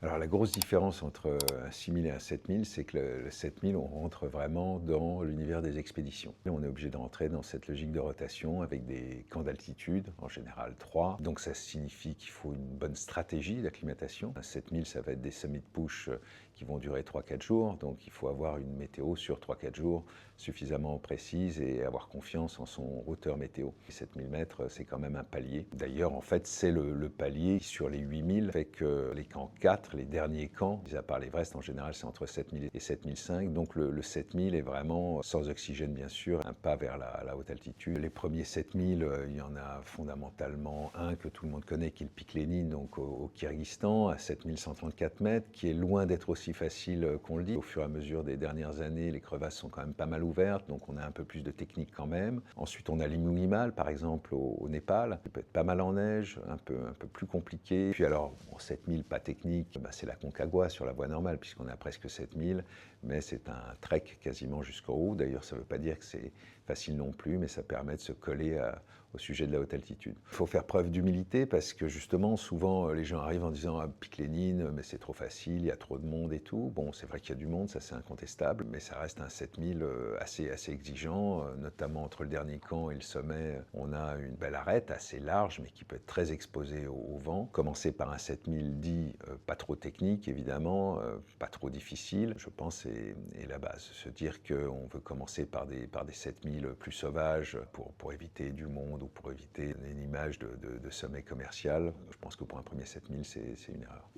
Alors la grosse différence entre un 6000 et un 7000, c'est que le 7000, on rentre vraiment dans l'univers des expéditions. Et on est obligé de rentrer dans cette logique de rotation avec des camps d'altitude, en général 3. Donc ça signifie qu'il faut une bonne stratégie d'acclimatation. Un 7000, ça va être des summit push qui vont durer 3-4 jours. Donc il faut avoir une météo sur 3-4 jours suffisamment précise et avoir confiance en son hauteur météo. 7000 mètres, c'est quand même un palier. D'ailleurs, en fait, c'est le palier sur les 8000 fait que les camps 4, les derniers camps, mis à part l'Everest, en général, c'est entre 7000 et 7005. Donc le 7000 est vraiment, sans oxygène bien sûr, un pas vers la haute altitude. Les premiers 7000, il y en a fondamentalement un que tout le monde connaît, qui est le pic Lénine, donc au Kyrgyzstan, à 7134 mètres, qui est loin d'être aussi facile qu'on le dit. Au fur et à mesure des dernières années, les crevasses sont quand même pas mal ouvertes, donc on a un peu plus de technique quand même. Ensuite, on a l'Imoulimal, par exemple, au Népal, qui peut être pas mal en neige, un peu plus compliqué. Puis alors, en 7000, pas technique, c'est la Concagua sur la voie normale, puisqu'on est à presque 7000, mais c'est un trek quasiment jusqu'en haut. D'ailleurs, ça ne veut pas dire que c'est facile non plus, mais ça permet de se coller au sujet de la haute altitude. Il faut faire preuve d'humilité parce que justement, souvent, les gens arrivent en disant « Ah, pic Lénine, mais c'est trop facile, il y a trop de monde et tout ». Bon, c'est vrai qu'il y a du monde, ça c'est incontestable, mais ça reste un 7000 assez exigeant, notamment entre le dernier camp et le sommet. On a une belle arête assez large, mais qui peut être très exposée au vent. Commencer par un 7000 dit pas trop technique, évidemment, pas trop difficile, je pense, est la base. Se dire qu'on veut commencer par des 7000 plus sauvages pour éviter du monde ou pour éviter une image de sommet commercial, je pense que pour un premier 7000, c'est une erreur.